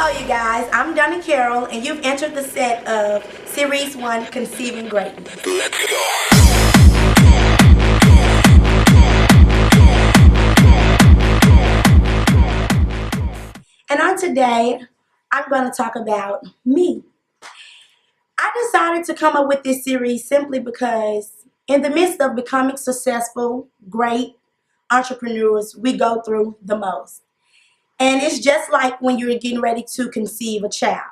Hello you guys, I'm Donna Carroll and you've entered the set of Series 1 Conceiving Greatness. Let's go. And on today, I'm going to talk about me. I decided to come up with this series simply because in the midst of becoming successful, great entrepreneurs, we go through the most. And it's just like when you're getting ready to conceive a child.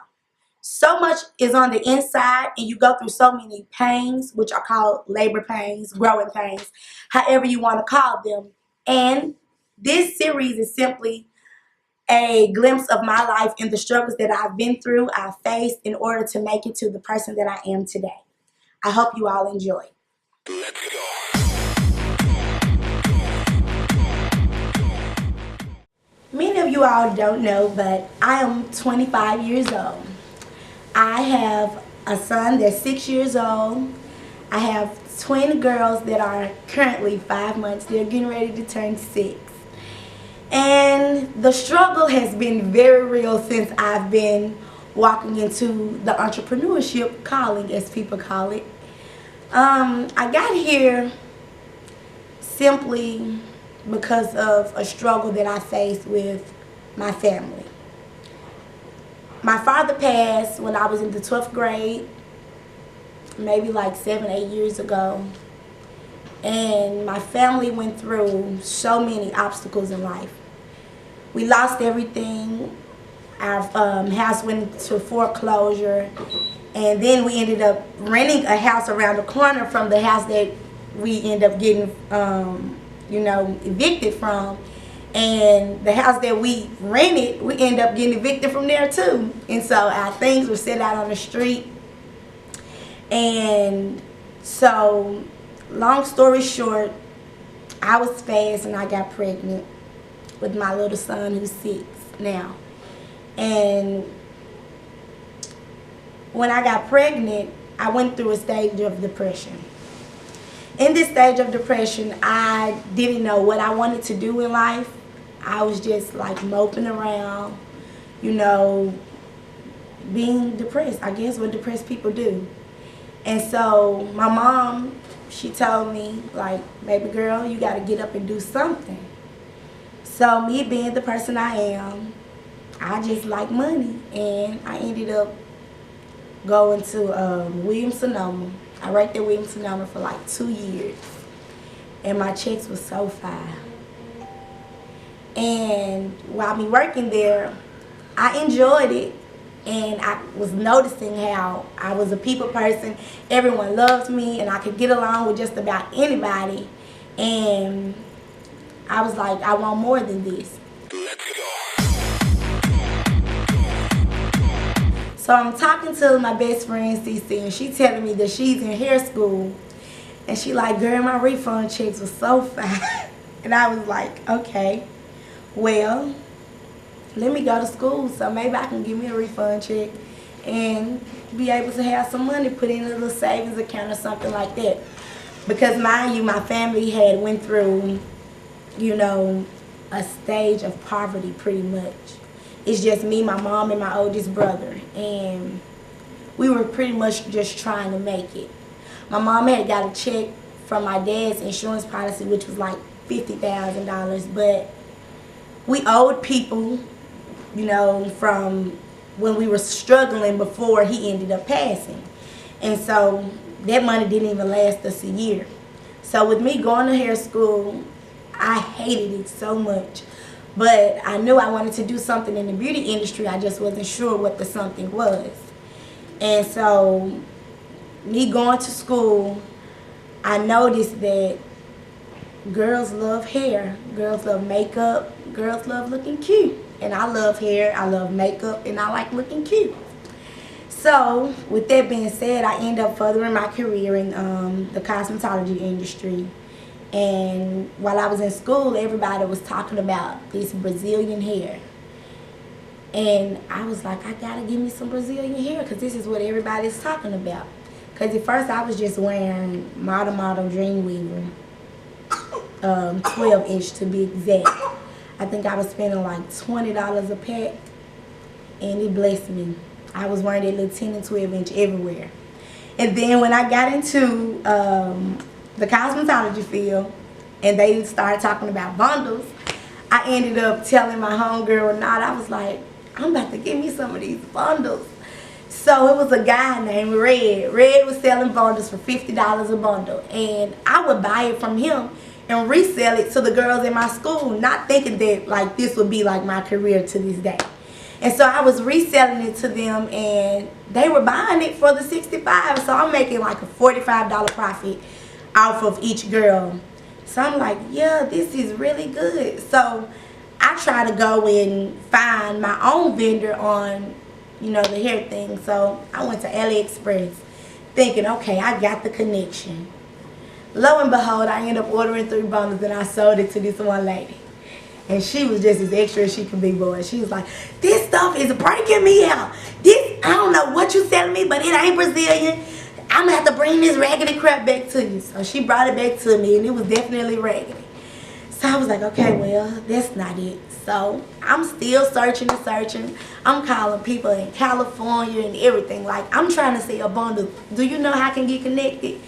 So much is on the inside and you go through so many pains, which are called labor pains, growing pains, however you want to call them. And this series is simply a glimpse of my life and the struggles that I've been through, I've faced in order to make it to the person that I am today. I hope you all enjoy. Let's go. Many of you all don't know, but I am 25 years old. I have a son that's 6 years old. I have twin girls that are currently 5 months. They're getting ready to turn 6. And the struggle has been very real since I've been walking into the entrepreneurship calling, as people call it. I got here simply because of a struggle that I faced with my family. My father passed when I was in the 12th grade, maybe like 7, 8 years ago. And my family went through so many obstacles in life. We lost everything. Our house went into foreclosure. And then we ended up renting a house around the corner from the house that we ended up getting evicted from. And the house that we rented, we ended up getting evicted from there too. And so our things were set out on the street. And so, long story short, I was fast and I got pregnant with my little son who's 6 now. And when I got pregnant, I went through a stage of depression. In this stage of depression, I didn't know what I wanted to do in life. I was just like moping around, being depressed. I guess what depressed people do. And so my mom, she told me, like, baby girl, you got to get up and do something. So me being the person I am, I just like money. And I ended up going to Williams-Sonoma. I worked at Williams-Sonoma for like 2 years. And my checks were so fine. And while me working there, I enjoyed it. And I was noticing how I was a people person. Everyone loved me and I could get along with just about anybody. And I was like, I want more than this. Let's go. So I'm talking to my best friend, CC, and she telling me that she's in hair school. And she like, girl, my refund checks were so fine. And I was like, okay, well, let me go to school so maybe I can give me a refund check and be able to have some money put in a little savings account or something like that. Because mind you, my family had went through, a stage of poverty pretty much. It's just me, my mom, and my oldest brother. And we were pretty much just trying to make it. My mom had got a check from my dad's insurance policy, which was like $50,000, but we owed people, from when we were struggling before he ended up passing. And so that money didn't even last us a year. So with me going to hair school, I hated it so much. But I knew I wanted to do something in the beauty industry. I just wasn't sure what the something was. And so me going to school, I noticed that girls love hair, girls love makeup, girls love looking cute. And I love hair, I love makeup, and I like looking cute. So, with that being said, I ended up furthering my career in the cosmetology industry. And while I was in school, everybody was talking about this Brazilian hair. And I was like, I gotta give me some Brazilian hair because this is what everybody's talking about. Because at first I was just wearing Model Dreamweaver, 12 inch to be exact. I think I was spending like $20 a pack. and it blessed me. I was wearing that little 10 and 12 inch everywhere. And then when I got into the cosmetology field and they started talking about bundles, I ended up telling my homegirl, I was like, I'm about to get me some of these bundles. So it was a guy named Red. Red was selling bundles for $50 a bundle. And I would buy it from him and resell it to the girls in my school, not thinking that like this would be like my career to this day. And so I was reselling it to them and they were buying it for the $65. So I'm making like a $45 profit off of each girl. So I'm like, yeah, this is really good. So I try to go and find my own vendor on, you know, the hair thing. So I went to AliExpress thinking, okay, I got the connection. Lo and behold, I ended up ordering 3 bundles and I sold it to this one lady. And she was just as extra as she could be, boy. She was like, this stuff is breaking me out. I don't know what you selling me, but it ain't Brazilian. I'm going to have to bring this raggedy crap back to you. So she brought it back to me, and it was definitely raggedy. So I was like, okay, well, that's not it. So I'm still searching and searching. I'm calling people in California and everything. Like, I'm trying to sell a bundle. Do you know how I can get connected?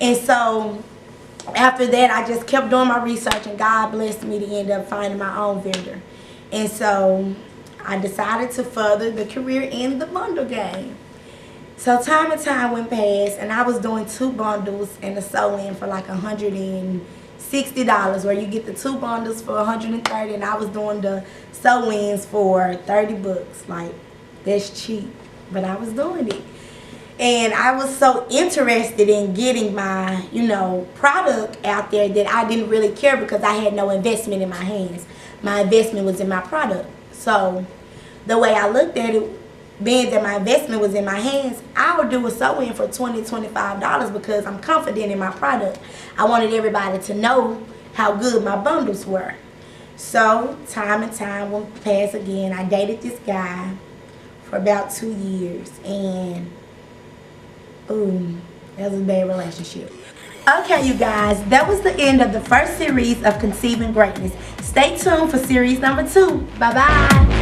And so after that, I just kept doing my research, and God blessed me to end up finding my own vendor. And so I decided to further the career in the bundle game. So time and time went past, and I was doing 2 bundles and a sew-in for like $160, where you get the 2 bundles for $130, and I was doing the sew-ins for $30. Like, that's cheap, but I was doing it. And I was so interested in getting my, you know, product out there that I didn't really care because I had no investment in my hands. My investment was in my product. So the way I looked at it, being that my investment was in my hands, I would do a sew-in for $20, $25 because I'm confident in my product. I wanted everybody to know how good my bundles were. So time and time went past again. I dated this guy for about 2 years, and that was a bad relationship. Okay, you guys, that was the end of the first series of Conceiving Greatness. Stay tuned for series number 2. Bye-bye.